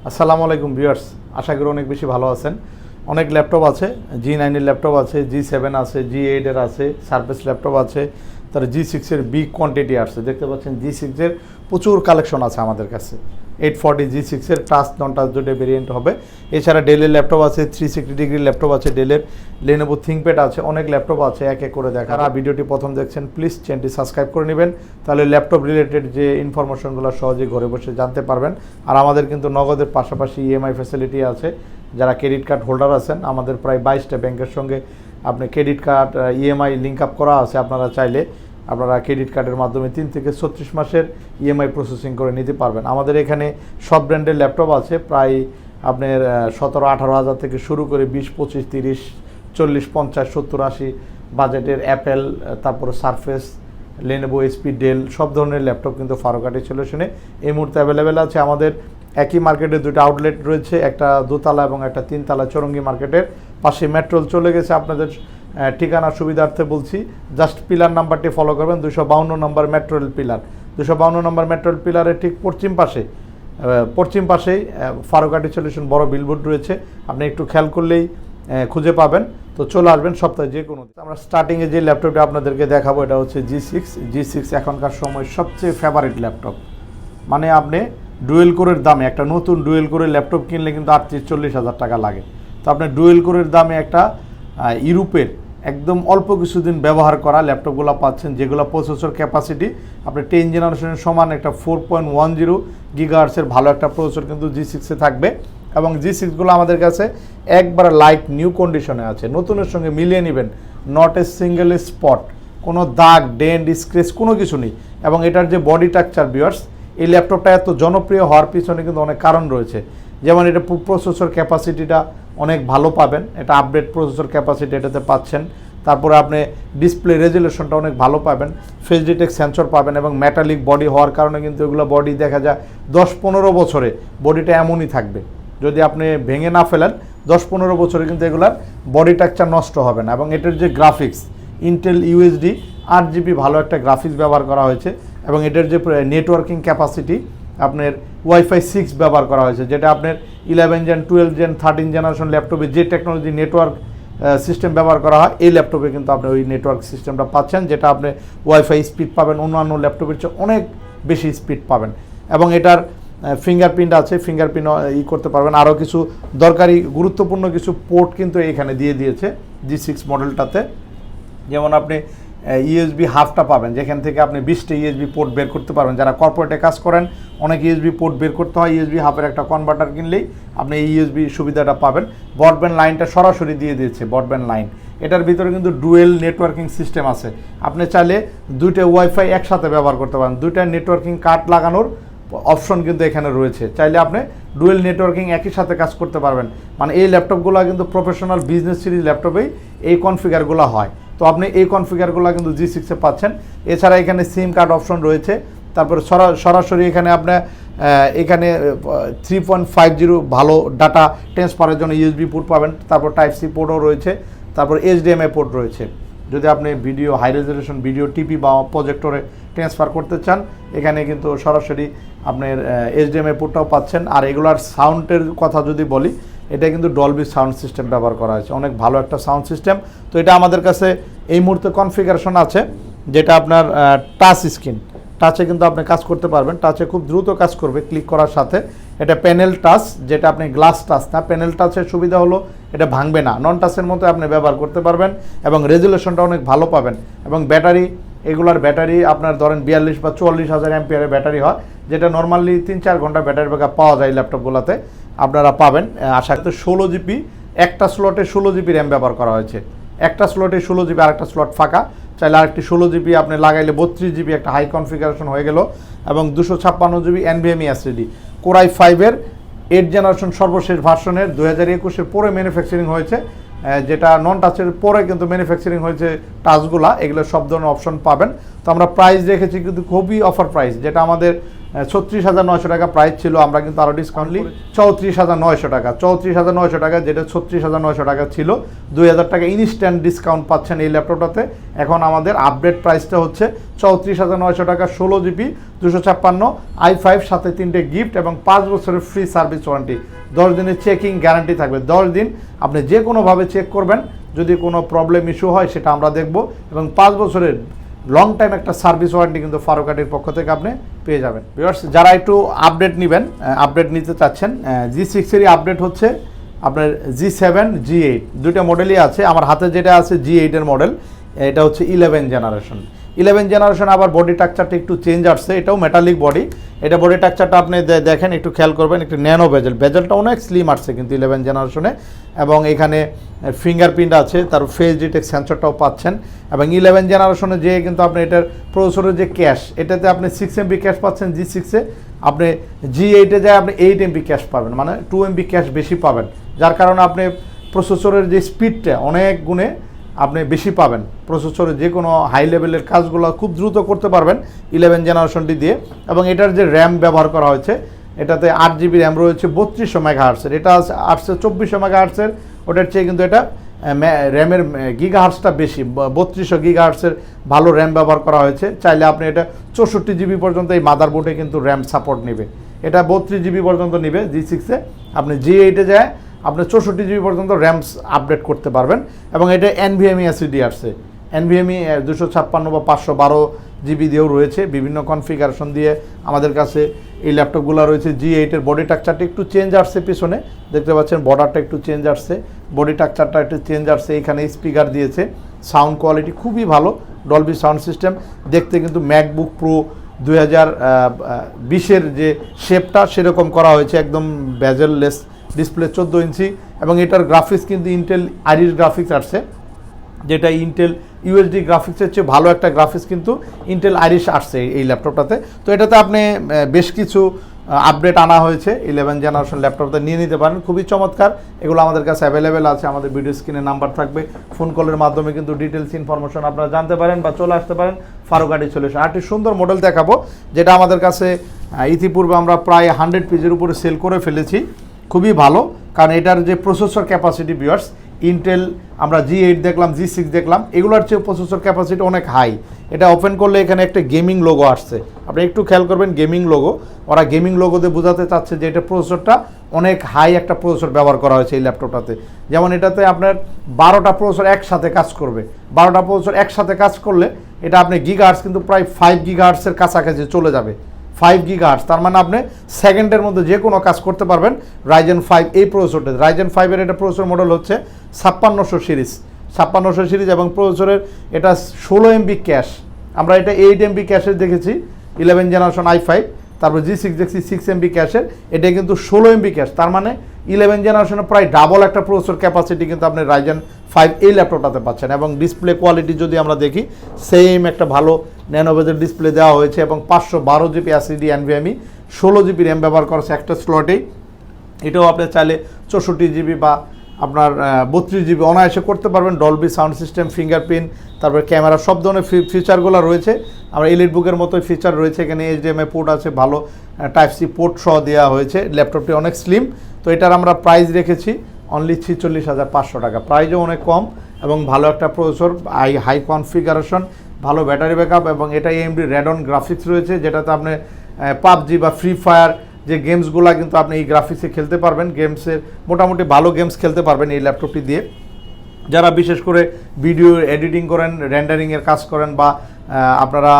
আসসালামু আলাইকুম ভিউয়ার্স, আশা করি অনেক বেশি ভালো আছেন। অনেক ল্যাপটপ আছে, G9 এর ল্যাপটপ আছে, G7 আছে, G8 এর আছে, সারফেস ল্যাপটপ আছে, তার G6 এর বিগ কোয়ান্টিটি আছে। দেখতে পাচ্ছেন G6 এর প্রচুর কালেকশন আছে আমাদের কাছে। 840 G6 এর টাচ নন টাচ দুটো ভেরিয়েন্ট হবে। এছাড়া ডেলের ল্যাপটপ আছে, 360 ডিগ্রি ল্যাপটপ আছে, ডেলের Lenovo ThinkPad আছে, অনেক ল্যাপটপ আছে। এক এক করে দেখা। আর ভিডিওটি প্রথম দেখছেন প্লিজ চ্যানেলটি সাবস্ক্রাইব করে নেবেন, তাহলে ল্যাপটপ রিলেটেড যে ইনফরমেশনগুলো সহজে ঘরে বসে জানতে পারবেন। আর আমাদের কিন্তু নগদের পাশাপাশি ইএমআই ফ্যাসিলিটি আছে। যারা ক্রেডিট কার্ড হোল্ডার আছেন, আমাদের প্রায় 22টা ব্যাংকের সঙ্গে আপনি credit card EMI link up করা আছে। আপনারা চাইলে আপনারা ক্রেডিট কার্ডের মাধ্যমে 3 থেকে 36 মাসের ইএমআই প্রসেসিং করে নিতে পারবেন। আমাদের এখানে সব ব্র্যান্ডের ল্যাপটপ আছে, প্রায় আপনার 17-18 হাজার থেকে শুরু করে 20, 25, 30, 40, 50, 70, 80 বাজেটের অ্যাপেল, তারপরে সারফেস, Lenovo, HP, ডেল সব ধরনের ল্যাপটপ কিন্তু ফারুকাটি সলিউশনে এই মুহূর্তে অ্যাভেলেবেল আছে। আমাদের একই মার্কেটে দুটো আউটলেট রয়েছে, একটা দোতলা এবং একটা তিনতলা চৌরঙ্গি মার্কেটের পাশে মেট্রোল চলে গেছে। আপনাদের ঠিকানা সুবিধার্থে বলছি, জাস্ট পিলার নাম্বারটি ফলো করবেন। 252 নম্বর মেট্রোল পিলার, 252 নম্বর মেট্রোল পিলারের ঠিক পশ্চিম পাশেই ফারুকাটি সলিউশন বড় বিলবোর্ড রয়েছে। আপনি একটু খেয়াল করলেই খুঁজে পাবেন। তো চলে আসবেন সপ্তাহে যে কোনো। আমরা স্টার্টিংয়ে যে ল্যাপটপটা আপনাদেরকে দেখাবো এটা হচ্ছে G6 এখনকার সময় সবচেয়ে ফেভারিট ল্যাপটপ। মানে আপনি ডুয়েল কোরের দামে একটা নতুন ডুয়েল কোরের ল্যাপটপ কিনলে কিন্তু 38-40 হাজার টাকা লাগে। তো আপনি ডুয়েল কোরের দামে একটা ইউরোপের একদম অল্প কিছুদিন ব্যবহার করা ল্যাপটপগুলো পাচ্ছেন, যেগুলো প্রসেসর ক্যাপাসিটি আপনি 10 জেনারেশনের সমান একটা 4.10 গিগাহার্টসের ভালো একটা প্রসেসর কিন্তু G6-এ থাকবে। এবং G6গুলো আমাদের কাছে একবার লাইট নিউ কন্ডিশনে আছে, নতুনের সঙ্গে মিলিয়ে নেবেন। নট এ সিঙ্গেল স্পট, কোনো দাগ ডেন্ট স্ক্র্যাচ কোনো কিছু নেই। এবং এটার যে বডি স্ট্রাকচার ভিউয়ার্স, এই ল্যাপটপটা এত জনপ্রিয় হওয়ার পিছনে কিন্তু অনেক কারণ রয়েছে। যেমন এটা প্রসেসর ক্যাপাসিটিটা অনেক ভালো পাবেন, এটা আপডেট প্রসেসর ক্যাপাসিটি এটাতে পাচ্ছেন। তারপরে আপনি ডিসপ্লে রেজুলেশনটা অনেক ভালো পাবেন, ফেস ডিটেক্ট সেন্সর পাবেন এবং মেটালিক বডি হওয়ার কারণে কিন্তু এগুলো বডি দেখা যায় 10-15 বছরে বডিটা এমনই থাকবে। যদি আপনি ভেঙে না ফেলেন 10-15 বছরে কিন্তু এগুলার বডি স্ট্রাকচার নষ্ট হবে না। এবং এটার যে গ্রাফিক্স, ইন্টেল UHD 8GB ভালো একটা গ্রাফিক্স ব্যবহার করা হয়েছে। এবং এটার যে নেটওয়ার্কিং ক্যাপাসিটি আপনার Wi-Fi 6 ব্যবহার করা হয়েছে, যেটা আপনার 11 জেন, 12 জেন, 13 জেনারেশন ল্যাপটপে যে টেকনোলজি নেটওয়ার্ক সিস্টেম ব্যবহার করা হয়, এই ল্যাপটপে কিন্তু আপনি ওই নেটওয়ার্ক সিস্টেমটা পাচ্ছেন, যেটা আপনি Wi-Fi স্পিড পাবেন অন্যান্য ল্যাপটপের চেয়ে অনেক বেশি স্পিড পাবেন। এবং এটার ফিঙ্গারপ্রিন্ট আছে, ফিঙ্গারপ্রিন্ট করতে পারবেন। আরও কিছু দরকারি গুরুত্বপূর্ণ কিছু পোর্ট কিন্তু এখানে দিয়ে দিয়েছে G6 মডেলটাতে। যেমন আপনি USB হাফটা পাবেন, যেখান থেকে আপনি 20টা USB পোর্ট বের করতে পারবেন। যারা কর্পোরেটে কাজ করেন অনেক USB পোর্ট বের করতে হয়, USB হাফের একটা কনভার্টার কিনলেই আপনি এই USB সুবিধাটা পাবেন। ব্রডব্যান্ড লাইনটা সরাসরি দিয়ে দিয়েছে, ব্রডব্যান্ড লাইন। এটার ভিতরে কিন্তু ডুয়েল নেটওয়ার্কিং সিস্টেম আছে, আপনি চাইলে দুইটা ওয়াইফাই একসাথে ব্যবহার করতে পারেন। দুইটা নেটওয়ার্কিং কার্ড লাগানোর অপশন কিন্তু এখানে রয়েছে, চাইলে আপনি ডুয়েল নেটওয়ার্কিং একই সাথে কাজ করতে পারবেন। মানে এই ল্যাপটপগুলো কিন্তু প্রফেশনাল বিজনেস সিরিজ ল্যাপটপেই এই কনফিগারগুলো হয়। তো আপনি এই কনফিগারগুলো কিন্তু G6-এ পাচ্ছেন। এছাড়া এখানে সিম কার্ড অপশন রয়েছে। তারপরে সরাসরি এখানে আপনার এখানে 3.50 ভালো ডাটা ট্রান্সফারের জন্য USB পোর্ট পাবেন। তারপর Type-C পোর্টও রয়েছে, তারপর HDMI পোর্ট রয়েছে। যদি আপনি video high resolution video TV বা প্রজেক্টরে ট্রান্সফার করতে চান, এখানে কিন্তু সরাসরি আপনার HDMI পোর্টটাও পাচ্ছেন। আর এগুলার সাউন্ডের কথা যদি বলি, এটা কিন্তু ডলবি সাউন্ড সিস্টেম ব্যবহার করা হয়েছে, অনেক ভালো একটা সাউন্ড সিস্টেম। তো এটা আমাদের কাছে এই মুহূর্তে কনফিগারেশন আছে, যেটা আপনার টাচ স্ক্রিন, টাচে কিন্তু আপনি কাজ করতে পারবেন। টাচে খুব দ্রুত কাজ করবে ক্লিক করার সাথে। এটা প্যানেল টাচ, যেটা আপনি গ্লাস টাচ না। প্যানেল টাচের সুবিধা হলো এটা ভাঙবে না, নন টাচের মতো আপনি ব্যবহার করতে পারবেন। এবং রেজুলেশনটা অনেক ভালো পাবেন। এবং ব্যাটারি, এগুলার ব্যাটারি আপনার ধরেন 42 বা 44 হাজার অ্যাম্পিয়ারের ব্যাটারি হয়, যেটা নর্মালি 3-4 ঘন্টা ব্যাটারি ব্যাকআপ পাওয়া যায় ল্যাপটপগুলোতে, আপনারা পাবেন। আশা করি 16GB, একটা স্লটে 16GB র্যাম ব্যবহার করা হয়েছে। একটা স্লটে 16GB, আরেকটা স্লট ফাঁকা, চাইলে আরেকটি 16GB আপনি লাগাইলে 32GB একটা হাই কনফিগারেশন হয়ে গেল। এবং 256GB NVMe SSD, Core i5-এর 8 generation সর্বশেষ ভার্সনের 2021-এর পরে ম্যানুফ্যাকচারিং হয়েছে, যেটা নন টাচের পরে কিন্তু ম্যানুফ্যাকচারিং হয়েছে টাচগুলা। এগুলো সব ধরনের অপশন পাবেন। তো আমরা প্রাইস রেখেছি কিন্তু খুবই অফার প্রাইস, যেটা আমাদের 36,900 টাকা প্রাইস ছিল, আমরা কিন্তু আরও ডিসকাউন্টলি 34,900 টাকা, 34,900 টাকা, যেটা 36,900 টাকা ছিল 2,000 টাকা ইনস্ট্যান্ট ডিসকাউন্ট পাচ্ছেন এই ল্যাপটপটাতে। এখন আমাদের আপডেট প্রাইসটা হচ্ছে 34,900 টাকা, 16 জিবি 256 i5 সাথে 3টে গিফট এবং 5 বছরের ফ্রি সার্ভিস ওয়ারেন্টি, 10 দিনের চেকিং গ্যারান্টি থাকবে। 10 দিন আপনি যে কোনোভাবে চেক করবেন, যদি কোনো প্রবলেম ইস্যু হয় সেটা আমরা দেখব, এবং 5 বছরের লং টাইম একটা সার্ভিস ওয়ারেন্টি কিন্তু ফারুকাটির পক্ষ থেকে আপনি পেয়ে যাবেন। ভিউয়ার্স, যারা একটু আপডেট নেবেন, আপডেট নিতে চাচ্ছেন, G6-এরই আপডেট হচ্ছে আপনার G7 G8 দুইটা মডেলই আছে। আমার হাতে যেটা আছে G8-এর মডেল, এটা হচ্ছে 11 জেনারেশন। 11 জেনারেশন আবার বডি স্ট্রাকচারটা একটু চেঞ্জ আসছে, এটাও মেটালিক বডি। এটা বডি স্ট্রাকচারটা আপনি দেখেন, একটু খেয়াল করবেন, একটু ন্যানো বেজেলটা অনেক স্লিম আসছে কিন্তু 11 জেনারেশনে, এবং এখানে ফিঙ্গারপ্রিন্ট আছে, তার ফেস ডিটেক্ট সেন্সরটাও পাচ্ছেন। এবং 11 জেনারেশনে যে কিন্তু আপনি এটার প্রসেসরের যে ক্যাশ, এটাতে আপনি 6 MB ক্যাশ পাচ্ছেন G6-এ, আপনি G8-এ যায় আপনি 8 MB ক্যাশ পাবেন, মানে 2 MB ক্যাশ বেশি পাবেন, যার কারণে আপনি প্রসেসরের যে স্পিডটা অনেক গুণে আপনি বেশি পাবেন। প্রসেসরে যে কোনো হাই লেভেলের কাজগুলো খুব দ্রুত করতে পারবেন 11 জেনারেশনটি দিয়ে। এবং এটার যে র্যাম ব্যবহার করা হয়েছে, এটাতে 8 GB র্যাম রয়েছে 3200 মেগাহার্টসের, এটা আসছে 2400 মেগাহার্টসের, ওটার চেয়ে কিন্তু এটা র্যামের গিগাহার্টসটা বেশি, 3200 গিগাহার্টসের ভালো র্যাম ব্যবহার করা হয়েছে। চাইলে আপনি এটা 64 GB পর্যন্ত এই মাদারবোর্ডে কিন্তু র্যাম সাপোর্ট নেবে, এটা 32 GB পর্যন্ত নেবে G6-এ। আপনি G8-এ যায় আপনি 64 GB পর্যন্ত র্যামস আপডেট করতে পারবেন। এবং এটা NVMe SSD আসছে, NVMe 256 বা 512 GB দিয়েও রয়েছে, বিভিন্ন কনফিগারেশন দিয়ে আমাদের কাছে এই ল্যাপটপগুলো রয়েছে। G8-এর বডি স্ট্রাকচারটা একটু চেঞ্জ আসছে, পিছনে দেখতে পাচ্ছেন বর্ডারটা একটু চেঞ্জ আসছে, বডি স্ট্রাকচারটা একটু চেঞ্জ আসছে। এখানে স্পিকার দিয়েছে, সাউন্ড কোয়ালিটি খুবই ভালো, ডলবি সাউন্ড সিস্টেম। দেখতে কিন্তু ম্যাকবুক প্রো 2020-এর যে শেপটা সেরকম করা হয়েছে, একদম বেজেললেস ডিসপ্লে, 14 ইঞ্চি। এবং এটার গ্রাফিক্স কিন্তু ইন্টেল আইরিস গ্রাফিক্স আসছে, যেটা ইন্টেল ইউএসডি গ্রাফিক্সের চেয়ে ভালো একটা গ্রাফিক্স কিন্তু ইন্টেল আইরিস আসছে এই ল্যাপটপটাতে। তো এটাতে আপনি বেশ কিছু আপডেট আনা হয়েছে 11 জেনারেশন ল্যাপটপটা নিয়ে নিতে পারেন, খুবই চমৎকার। এগুলো আমাদের কাছে অ্যাভেলেবেল আছে, আমাদের ভিডিও স্ক্রিনে নাম্বার থাকবে, ফোন কলের মাধ্যমে কিন্তু ডিটেলস ইনফরমেশন আপনারা জানতে পারেন বা চলে আসতে পারেন ফারুকাটি সলিউশন। আরেকটি সুন্দর মডেল দেখাবো, যেটা আমাদের কাছে ইতিপূর্বে আমরা প্রায় 100 পিসের উপরে সেল করে ফেলেছি, খুবই ভালো, কারণ এটার যে প্রসেসর ক্যাপাসিটি ভিউয়ার্স, ইন্টেল আমরা G8 দেখলাম, G6 দেখলাম, এগুলোর চেয়ে প্রসেসর ক্যাপাসিটি অনেক হাই। এটা ওপেন করলে এখানে একটা গেমিং লোগো আসছে, আপনি একটু খেয়াল করবেন, গেমিং লোগো, ওরা গেমিং লোগোতে বোঝাতে চাচ্ছে যে এটা প্রসেসরটা অনেক হাই একটা প্রসেসর ব্যবহার করা হয়েছে এই ল্যাপটপটাতে। যেমন এটাতে আপনার 12টা প্রসেসর একসাথে কাজ করবে, 12টা প্রসেসর একসাথে কাজ করলে এটা আপনি গিগাহার্টস কিন্তু প্রায় 5 গিগাহার্টসের কাছাকাছি চলে যাবে, 5 গিগাহার্টস, তার মানে আপনি সেকেন্ডের মধ্যে যে কোনো কাজ করতে পারবেন Ryzen 5 এই প্রসেসরটা। Ryzen 5-এর এটা প্রসেসর মডেল হচ্ছে 5600 সিরিজ, 5600 সিরিজ, এবং প্রসেসরের এটা 16 MB ক্যাশ, আমরা এটা 8 MB ক্যাশের দেখেছি 11 জেনারেশন i5, তারপর G6 দেখছি 6 MB ক্যাশের, এটা কিন্তু 16 MB ক্যাশ, তার মানে 11 জেনারেশনে প্রায় ডাবল একটা প্রসেসর ক্যাপাসিটি কিন্তু আপনি Ryzen 5 এই ল্যাপটপটাতে পাচ্ছেন। এবং ডিসপ্লে কোয়ালিটি যদি আমরা দেখি, সেম একটা ভালো ন্যানো বেজেল ডিসপ্লে দেওয়া হয়েছে, এবং 512 GB SSD NVMe, 16 GB RAM ব্যবহার করেছে একটা স্লটেই। এটাও আপনি চাইলে 64 GB বা আপনার 32 GB অনায়াসে করতে পারবেন। ডলবি সাউন্ড সিস্টেম, ফিঙ্গারপ্রিন্ট, তারপরে ক্যামেরা, সব ধরনের ফিচারগুলো রয়েছে। আমরা এলিট বুকের মতোই ফিচার রয়েছে, এখানে HDMI পোর্ট আছে, ভালো Type-C পোর্ট সহ দেওয়া হয়েছে, ল্যাপটপটি অনেক স্লিম। তো এটার আমরা প্রাইস রেখেছি অনলি 46,500 টাকা, প্রাইসও অনেক কম, এবং ভালো একটা প্রসেসর, হাই কনফিগারেশন, ভালো ব্যাটারি ব্যাকআপ, এবং এটা AMD Radeon গ্রাফিক্স রয়েছে, যেটাতে আপনি পাবজি বা ফ্রি ফায়ার যে গেমসগুলো কিন্তু আপনি এই গ্রাফিক্সে খেলতে পারবেন, গেমসের মোটামুটি ভালো গেমস খেলতে পারবেন এই ল্যাপটপটি দিয়ে। যারা বিশেষ করে ভিডিও এডিটিং করেন, রেন্ডারিংয়ের কাজ করেন, বা আপনারা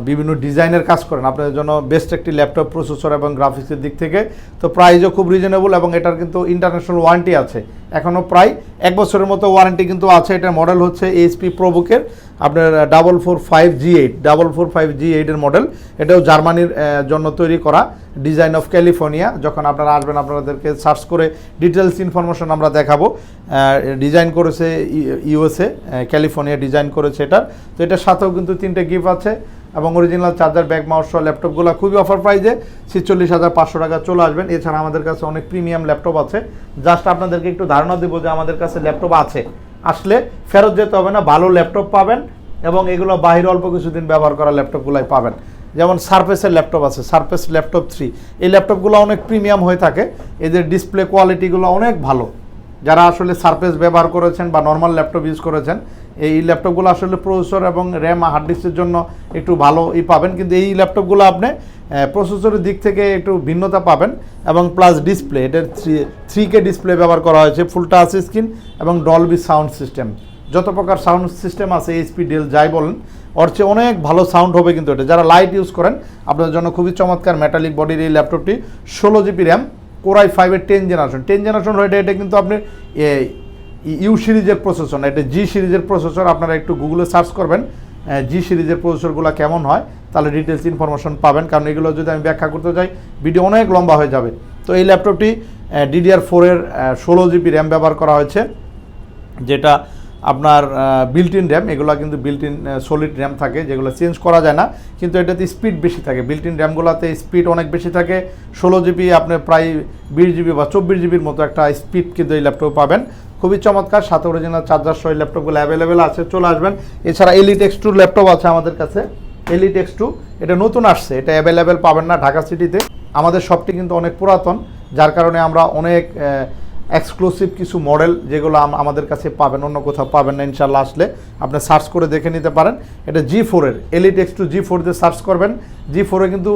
বিভিন্ন ডিজাইনের কাজ করেন, আপনাদের জন্য বেস্ট একটি ল্যাপটপ প্রসেসর এবং গ্রাফিক্সের দিক থেকে। তো প্রাইসও খুব রিজনেবল, এবং এটার কিন্তু ইন্টারন্যাশনাল ওয়ারেন্টি আছে, এখনও প্রায় 1 বছরের মতো ওয়ারেন্টি কিন্তু আছে। এটার মডেল হচ্ছে HP প্রোবুকের আপনার 445G8 এর মডেল, এটাও জার্মানির জন্য তৈরি করা, ডিজাইন অফ ক্যালিফোর্নিয়া। যখন আপনারা আসবেন আপনাদেরকে সার্চ করে ডিটেলস ইনফরমেশন আমরা দেখাবো। ডিজাইন করেছে USA, ক্যালিফোর্নিয়া ডিজাইন করেছে এটা। তো এটার সাথেও কিন্তু 3টে গিফট আছে, এবং অরিজিনাল চার্জার, ব্যাগ, মাউস সহ ল্যাপটপগুলো খুবই অফার প্রাইজে 46,500 টাকা চলে আসবেন। এছাড়া আমাদের কাছে অনেক প্রিমিয়াম ল্যাপটপ আছে, জাস্ট আপনাদেরকে একটু ধারণা দেবো যে আমাদের কাছে ল্যাপটপ আছে, আসলে ফেরত যেতে হবে না, ভালো ল্যাপটপ পাবেন, এবং এগুলো বাহিরে অল্প কিছুদিন ব্যবহার করা ল্যাপটপগুলাই পাবেন। যেমন সারফেসের ল্যাপটপ আছে, সারফেস ল্যাপটপ 3, এই ল্যাপটপগুলো অনেক প্রিমিয়াম হয়ে থাকে, এদের ডিসপ্লে কোয়ালিটিগুলো অনেক ভালো। যারা আসলে সারফেস ব্যবহার করেছেন বা নর্মাল ল্যাপটপ ইউজ করেছেন, এই ল্যাপটপগুলো আসলে প্রসেসর এবং র্যাম হার্ড ডিস্কের জন্য একটু ভালোই পাবেন, কিন্তু এই ল্যাপটপগুলো আপনি প্রসেসরের দিক থেকে একটু ভিন্নতা পাবেন, এবং প্লাস ডিসপ্লে, এটার 3K ডিসপ্লে ব্যবহার করা হয়েছে, ফুল টাচ স্ক্রিন এবং ডলবি সাউন্ড সিস্টেম। যত প্রকার সাউন্ড সিস্টেম আছে এইচপি ডেল যাই বলেন, ওর চেয়ে অনেক ভালো সাউন্ড হবে কিন্তু এটা। যারা লাইট ইউজ করেন আপনাদের জন্য খুবই চমৎকার মেটালিক বডির এই ল্যাপটপটি। 16GB র্যাম, Core i5-এর 10 জেনারেশন হয়ে এটা কিন্তু আপনি ইউ সিরিজের প্রসেসর না, এটা জি সিরিজের প্রসেসর। আপনারা একটু গুগলে সার্চ করবেন জি সিরিজের প্রসেসরগুলো কেমন হয়, তাহলে ডিটেলস ইনফরমেশন পাবেন, কারণ এগুলো যদি আমি ব্যাখ্যা করতে যাই ভিডিও অনেক লম্বা হয়ে যাবে। তো এই ল্যাপটপটি DDR4-এর 16GB র্যাম ব্যবহার করা হয়েছে, যেটা আপনার বিল্ট ইন র্যাম। এগুলো কিন্তু বিল্ট ইন সলিড র্যাম থাকে, যেগুলো চেঞ্জ করা যায় না, কিন্তু এটাতে স্পিড বেশি থাকে। বিল্ট ইন র্যামগুলোতে স্পিড অনেক বেশি থাকে। 16GB আপনার প্রায় 20GB বা 24GBর মতো একটা স্পিড কিন্তু এই ল্যাপটপ পাবেন। খুবই চমৎকার, সাথে অরিজিনাল চার্জার সহ এই ল্যাপটপগুলো অ্যাভেলেবেল আছে, চলে আসবেন। এছাড়া এলিট X2 ল্যাপটপ আছে আমাদের কাছে, এলিট X2 এটা নতুন আসছে, এটা অ্যাভেলেবেল পাবেন না ঢাকা সিটিতে। আমাদের শপটি কিন্তু অনেক পুরাতন, যার কারণে আমরা অনেক এক্সক্লুসিভ কিছু মডেল যেগুলো আমাদের কাছে পাবেন, অন্য কোথাও পাবেন না। ইনশাল্লাহ আসলে আপনি সার্চ করে দেখে নিতে পারেন। এটা G4-এর এলিট X2 G4 দিয়ে সার্চ করবেন। G4-এ কিন্তু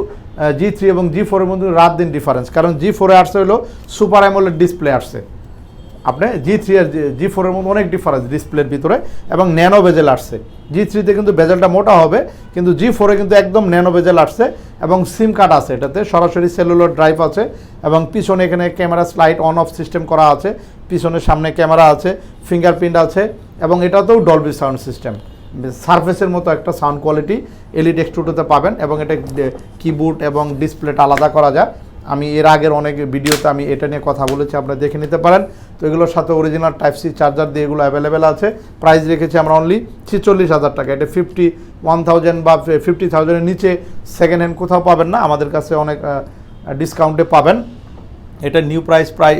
G3 এবং G4-এর মধ্যে রাত দিন ডিফারেন্স, কারণ G4-এ আসছে হলো সুপার অ্যামোলেড ডিসপ্লে আসছে। আপনি G3 আর G4-এর মধ্যে অনেক ডিফারেন্স ডিসপ্লের ভিতরে, এবং ন্যানো বেজেল আসছে। G3-তে কিন্তু বেজেলটা মোটা হবে, কিন্তু G4-এ কিন্তু একদম ন্যানো বেজেল আসছে, এবং সিম কার্ড আছে এটাতে, সরাসরি সেলুলার ড্রাইভ আছে, এবং পিছনে এখানে camera slide on of system করা আছে, পিছনে সামনে ক্যামেরা আছে, ফিঙ্গারপ্রিন্ট আছে, এবং এটাতেও ডলবি সাউন্ড সিস্টেম। সারফেসের মতো একটা সাউন্ড কোয়ালিটি এলিট X2-তে পাবেন, এবং এটা কিবোর্ড এবং ডিসপ্লেটা আলাদা করা যায়। আমি এর আগের অনেক ভিডিওতে আমি এটা নিয়ে কথা বলেছি, আপনারা দেখে নিতে পারেন। তো এগুলোর সাথে অরিজিনাল Type-C চার্জার দিয়ে এগুলো অ্যাভেলেবেল আছে। প্রাইস রেখেছি আমরা অনলি 46,000 টাকা। এটা 51,000 বা 50,000-এর নিচে সেকেন্ড হ্যান্ড কোথাও পাবেন না, আমাদের কাছে অনেক ডিসকাউন্টে পাবেন। এটা নিউ প্রাইস প্রায়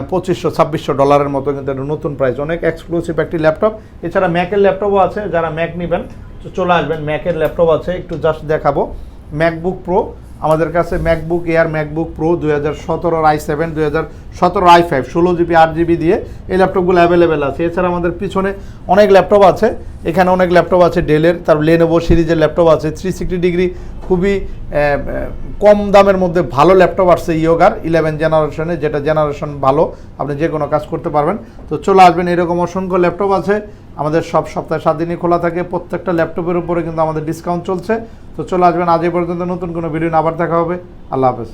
$2,500-2,600 মতো, কিন্তু এটা নতুন প্রাইস, অনেক এক্সক্লুসিভ একটি ল্যাপটপ। এছাড়া ম্যাকের ল্যাপটপও আছে, যারা ম্যাক নেবেন তো চলে আসবেন। ম্যাকের ল্যাপটপ আছে, একটু জাস্ট দেখাবো। ম্যাকবুক প্রো আমাদের কাছে, MacBook air, MacBook pro 2017 i7, 2017 i5 16GB 8GB দিয়ে এই ল্যাপটপগুলো অ্যাভেলেবেল আছে। এছাড়া আমাদের পিছনে অনেক ল্যাপটপ আছে, এখানে অনেক ল্যাপটপ আছে ডেলের, তার লেনোভো সিরিজের ল্যাপটপ আছে। 360 ডিগ্রি খুবই কম দামের মধ্যে ভালো ল্যাপটপ আসছে ইয়োগার 11 জেনারেশনে, যেটা জেনারেশন ভালো, আপনি যে কোনো কাজ করতে পারবেন। তো চলে আসবেন, এরকম অসংখ্য ল্যাপটপ আছে আমাদের। সব সপ্তাহে 7 দিনই খোলা থাকে, প্রত্যেকটা ল্যাপটপের উপরে কিন্তু আমাদের ডিসকাউন্ট চলছে। তো চলে আসবেন, আজ এই পর্যন্ত। নতুন কোনো ভিডিও আবার দেখা হবে। আল্লাহ হাফেজ।